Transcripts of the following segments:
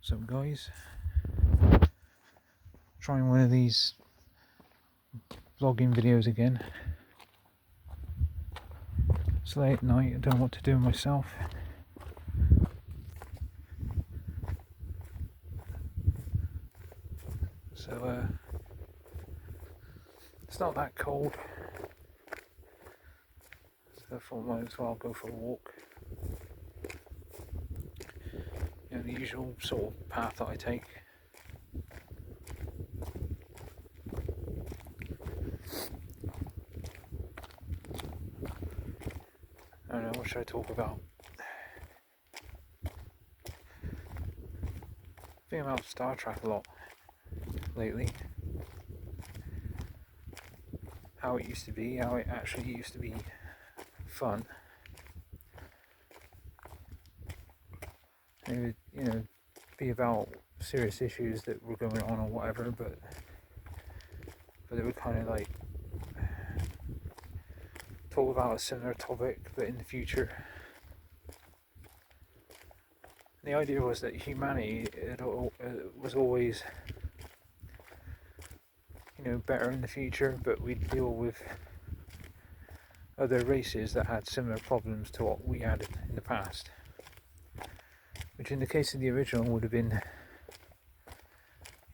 What's up, guys? Trying one of these vlogging videos again. It's late at night, I don't know what to do myself. So it's not that cold, so I thought I might as well go for a walk. You know, the usual sort of path that I take. I don't know, what should I talk about? I think about Star Trek a lot lately. How it used to be, how it actually used to be fun. It would, you know, be about serious issues that were going on or whatever, but it would kind of like talk about a similar topic, but in the future. The idea was that humanity was always, you know, better in the future, but we'd deal with other races that had similar problems to what we had in the past. Which in the case of the original would have been,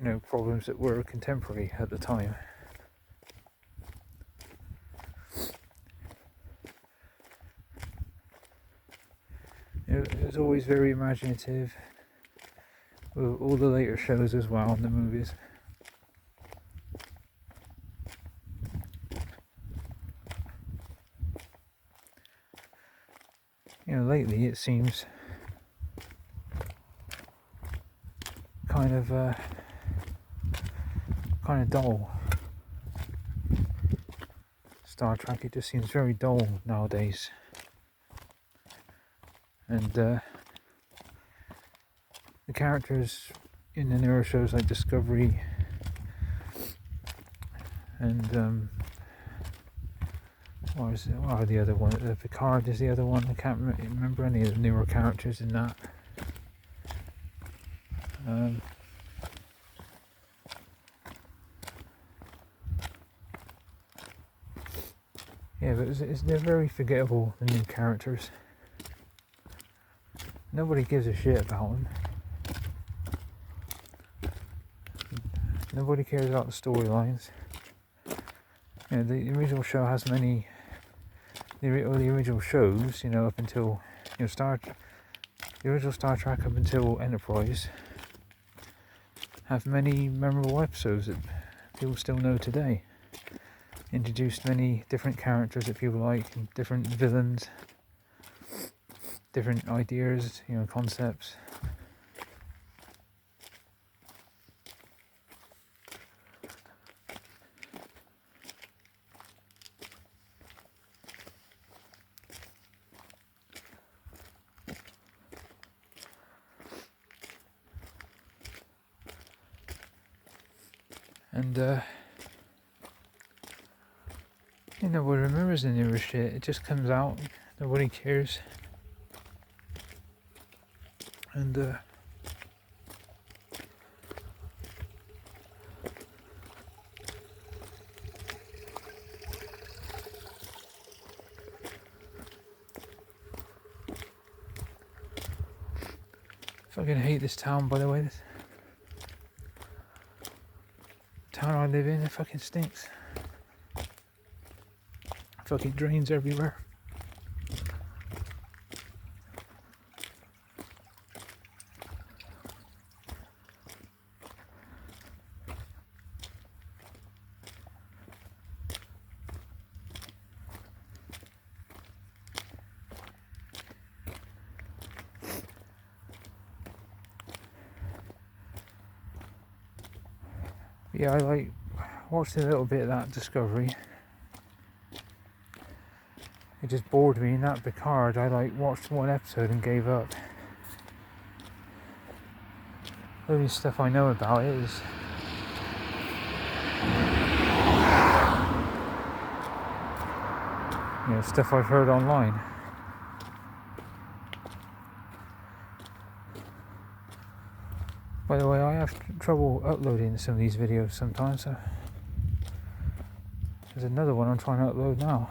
you know, problems that were contemporary at the time. It was always very imaginative, with all the later shows as well, and the movies. You know, lately it seems kind of dull. Star Trek, it just seems very dull nowadays. And the characters in the newer shows like Discovery and what are the other one? Picard is the other one. I can't remember any of the newer characters in that. Yeah, but they're very forgettable, the new characters. Nobody gives a shit about them. Nobody cares about the storylines. You know, the original show has many. The original shows, you know, up until, you know, the original Star Trek up until Enterprise, have many memorable episodes that people still know today. Introduced many different characters that people like, and different villains, different ideas, you know, concepts. And nobody remembers the newer shit. It just comes out, nobody cares. And fucking hate this town, by the way. This town I live in, it fucking stinks. Fucking drains everywhere. Yeah, I watched a little bit of that Discovery. It just bored me. In that Picard, I watched one episode and gave up. The only stuff I know about it is stuff I've heard online. By the way, I have trouble uploading some of these videos sometimes. So there's another one I'm trying to upload now.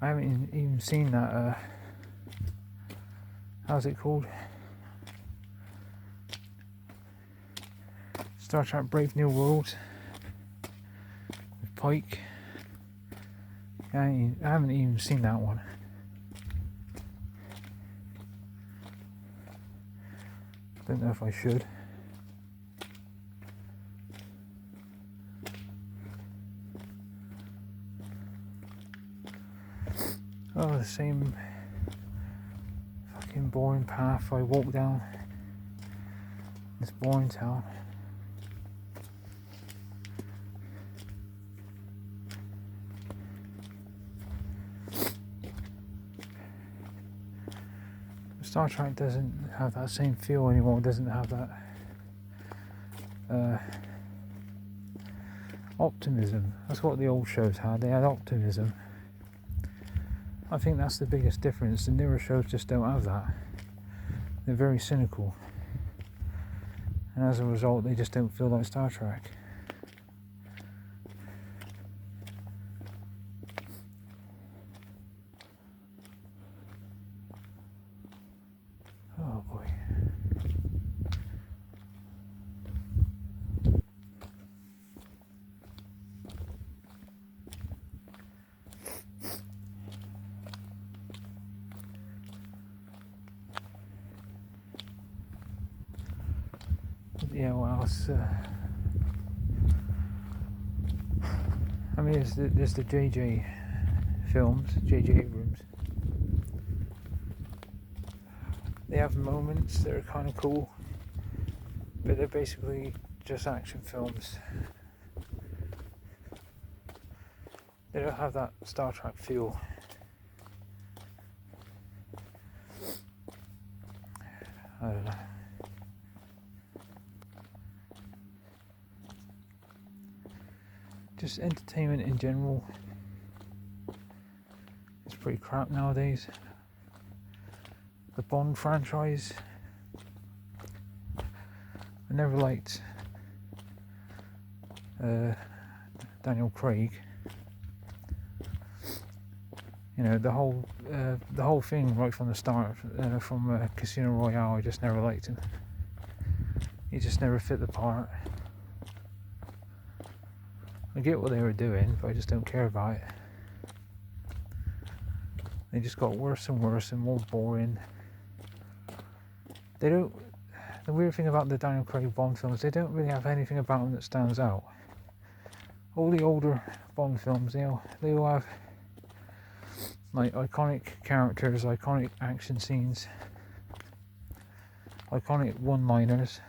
I haven't even seen that, how's it called? Star Trek Brave New World with Pike. I haven't even seen that one. Don't know if I should. Oh, the same fucking boring path I walk down. This boring town. Star Trek doesn't have that same feel anymore. It doesn't have that optimism. That's what the old shows had. They had optimism. I think that's the biggest difference. The newer shows just don't have that. They're very cynical, and as a result they just don't feel like Star Trek. Oh boy. Yeah, well, it's, I mean, there's the JJ films, JJ Abrams. They have moments that are kind of cool, but they're basically just action films. They don't have that Star Trek feel. I don't know. Just entertainment in general is pretty crap nowadays. The Bond franchise, I never liked Daniel Craig. You know, the whole thing right from the start, from Casino Royale, I just never liked him. He just never fit the part. I get what they were doing, but I just don't care about it. They just got worse and worse and more boring. They don't. The weird thing about the Daniel Craig Bond films, they don't really have anything about them that stands out. All the older Bond films, they all have like iconic characters, iconic action scenes, iconic one-liners.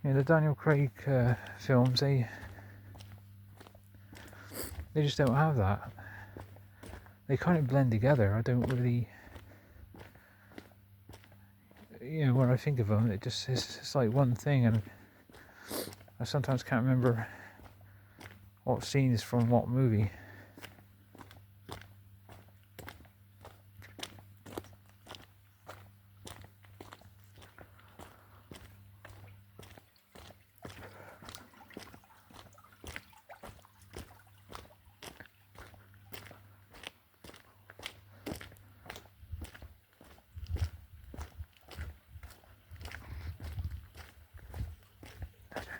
You know, the Daniel Craig films, they just don't have that. They kind of blend together. I don't really, you know, when I think of them, it's like one thing, and I sometimes can't remember what scene is from what movie.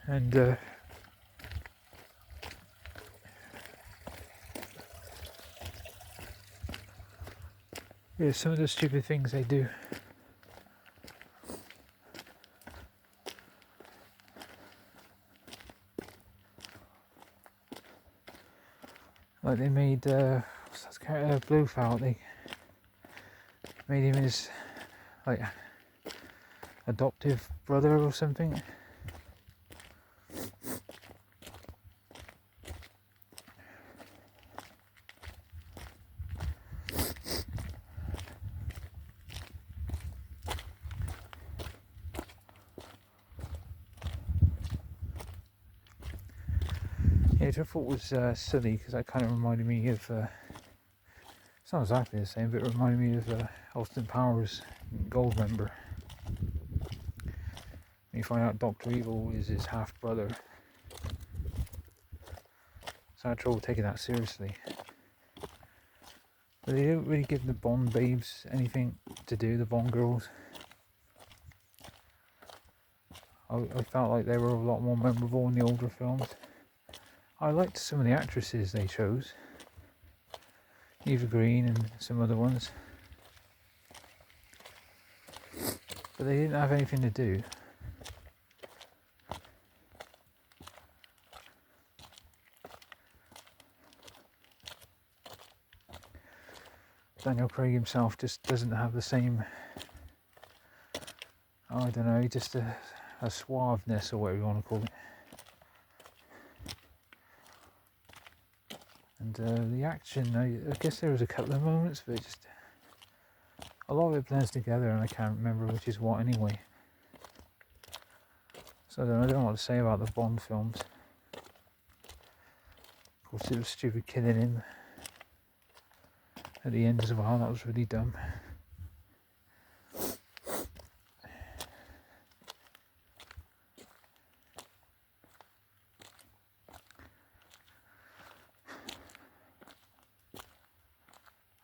And yeah, some of the stupid things they do. Like they made what's that character, Blofeld, they made him his like adoptive brother or something. which I thought was silly because that kind of reminded me of. It's not exactly the same, but it reminded me of Austin Powers, Goldmember. You find out Dr. Evil is his half brother. So I had trouble taking that seriously. But they don't really give the Bond babes anything to do, the Bond girls. I felt like they were a lot more memorable in the older films. I liked some of the actresses they chose. Eva Green and some other ones. But they didn't have anything to do. Daniel Craig himself just doesn't have the same, I don't know, just a suaveness or whatever you want to call it. And the action, I guess there was a couple of moments, but just a lot of it blends together and I can't remember which is what anyway. So I don't know what to say about the Bond films. Of course it was stupid killing him at the end as well, that was really dumb.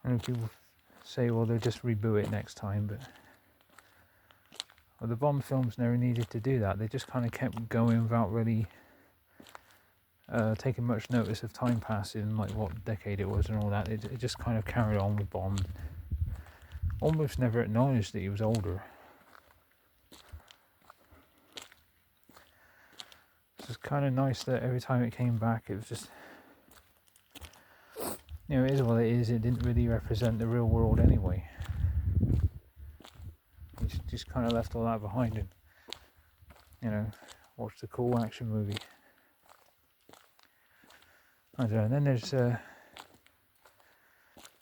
I know people say, well, they'll just reboot it next time, but well, the Bond films never needed to do that. They just kind of kept going without really taking much notice of time passing, like what decade it was and all that. It just kind of carried on with Bond. Almost never acknowledged that he was older. It's just kind of nice that every time it came back, it was just, it is what it is. It didn't really represent the real world anyway. You just kind of left all that behind and, watched a cool action movie. I don't know. And then there's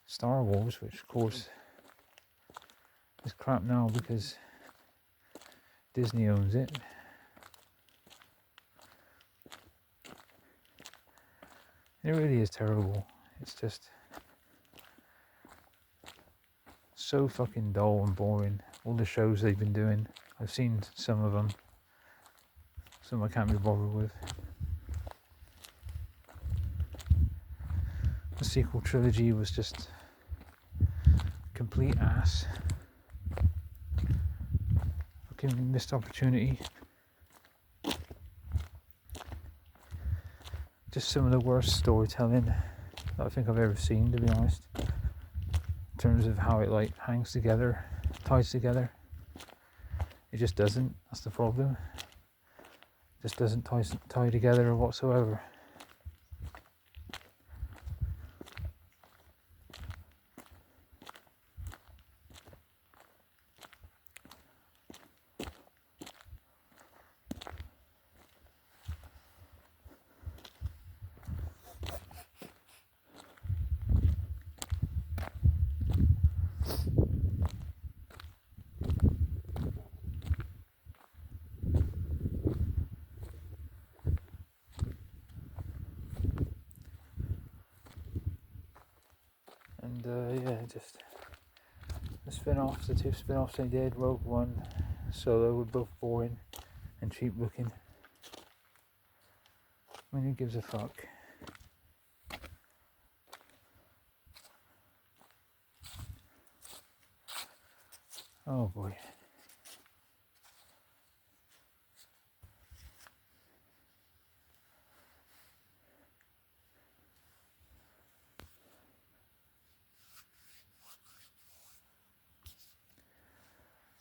Star Wars, which of course is crap now because Disney owns it. It really is terrible. It's just so fucking dull and boring. All the shows they've been doing, I've seen some of them. Some I can't be bothered with. The sequel trilogy was just complete ass. Fucking missed opportunity. Just some of the worst storytelling that I think I've ever seen, to be honest. In terms of how it hangs together, ties together. It just doesn't. That's the problem. It just doesn't tie together whatsoever. And just the spin-offs, the two spin-offs they did, Rogue One, Solo, were both boring and cheap looking. I mean, who gives a fuck? Oh boy.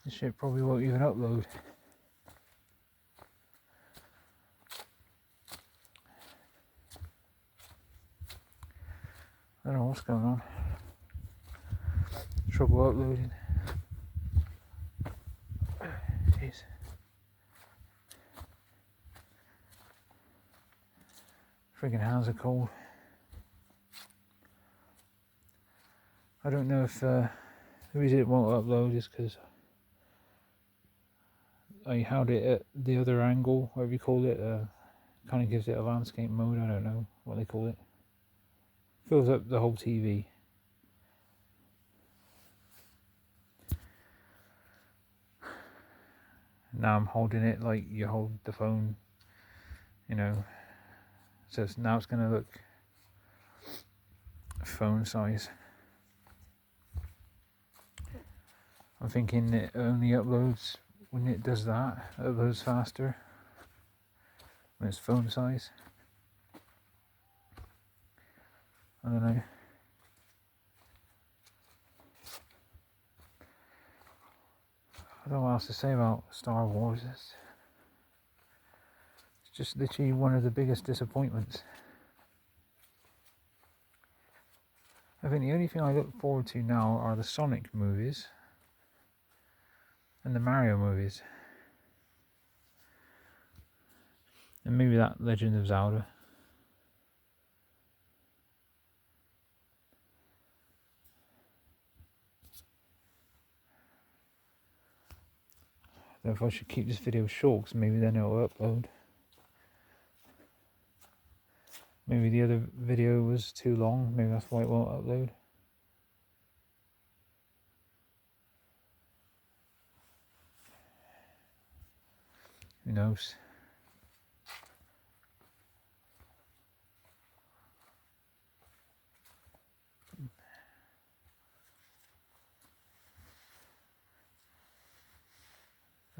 This shit probably won't even upload. I don't know what's going on. Trouble uploading. Jeez. Friggin' hands are cold. I don't know if the reason it won't upload is because I held it at the other angle, whatever you call it, Kind of gives it a landscape mode. I don't know what they call it. Fills up the whole TV. Now I'm holding it like you hold the phone, you know. So now it's going to look phone size. I'm thinking it only uploads when it does that, uploads faster when it's phone size. I don't know. I don't know what else to say about Star Wars. It's just literally one of the biggest disappointments. I think the only thing I look forward to now are the Sonic movies and the Mario movies. And maybe that Legend of Zelda. I don't know if I should keep this video short, because maybe then it'll upload. Maybe the other video was too long, maybe that's why it won't upload. Who knows?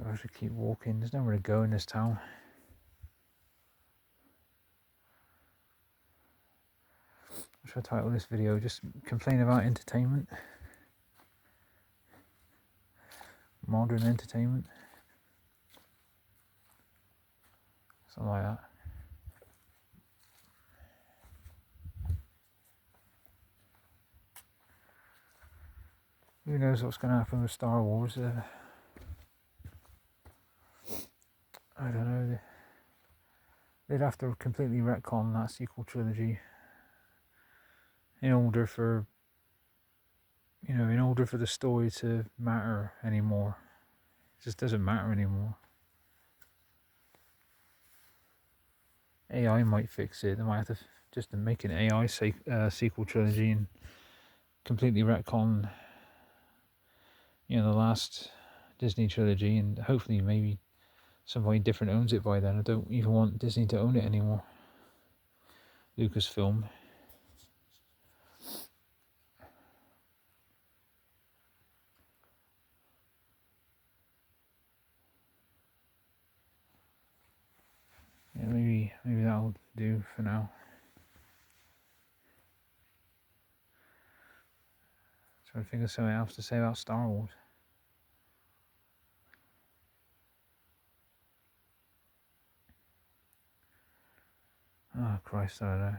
I should keep walking, there's nowhere to go in this town. What should I title this video? Just complain about entertainment? Modern entertainment? Something like that. Who knows what's going to happen with Star Wars? I don't know. They'd have to completely retcon that sequel trilogy in order for, in order for the story to matter anymore. It just doesn't matter anymore. AI might fix it. They might have to just make an AI sequel trilogy and completely retcon, the last Disney trilogy, and hopefully maybe somebody different owns it by then. I don't even want Disney to own it anymore. Lucasfilm. Yeah, maybe that'll do for now. So I think there's something else to say about Star Wars. Oh Christ, I don't know.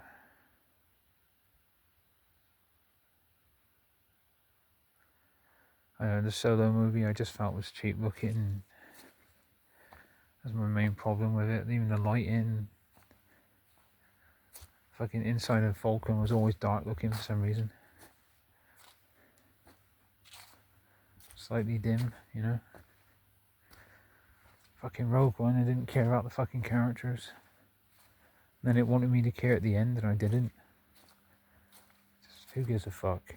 I know the Solo movie I just felt was cheap looking. That's my main problem with it. Even the lighting, fucking inside of Falcon was always dark looking for some reason. Slightly dim, Fucking Rogue One, I didn't care about the fucking characters. Then it wanted me to care at the end, and I didn't. Just, who gives a fuck?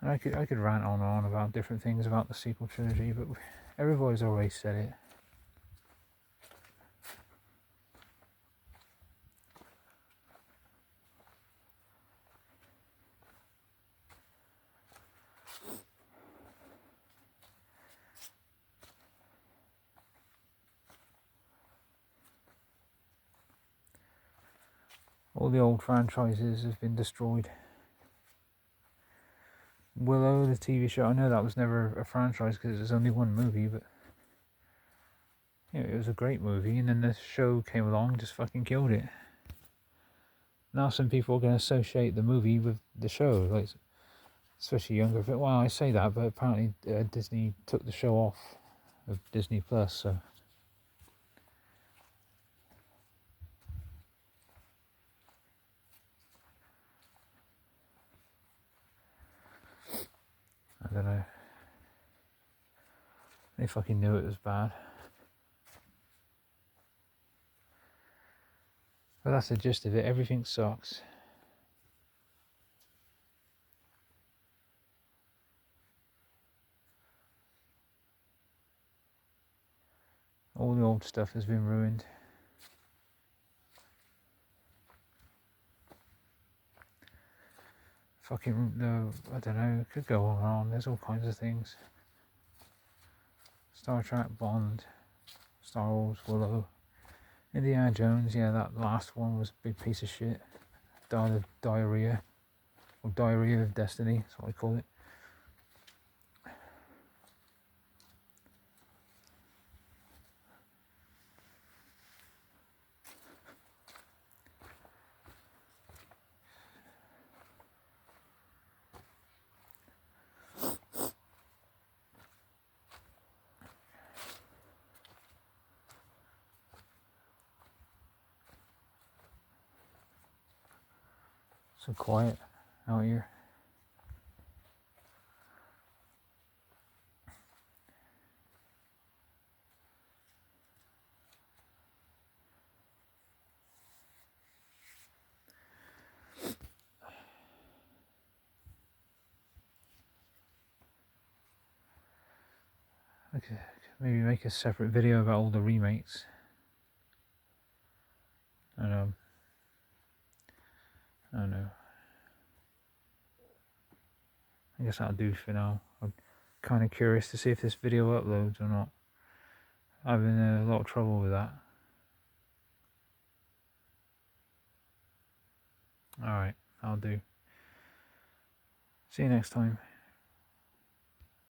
And I could rant on and on about different things about the sequel trilogy, but everybody's already said it. All the old franchises have been destroyed. Willow, the TV show, I know that was never a franchise because it was only one movie, but it was a great movie, and then the show came along and just fucking killed it. Now some people are going to associate the movie with the show, like especially younger. Well, I say that, but apparently Disney took the show off of Disney Plus, so. I don't know. They fucking knew it was bad. But that's the gist of it. Everything sucks. All the old stuff has been ruined. Fucking, I don't know, it could go on and on. There's all kinds of things. Star Trek, Bond, Star Wars, Willow, Indiana Jones. Yeah, that last one was a big piece of shit. Died of diarrhea, or diarrhea of destiny. That's what I call it. So quiet out here. Okay, maybe make a separate video about all the remakes. I don't know. I guess that'll do for now. I'm kind of curious to see if this video uploads or not. I've been in a lot of trouble with that. Alright, I'll do. See you next time.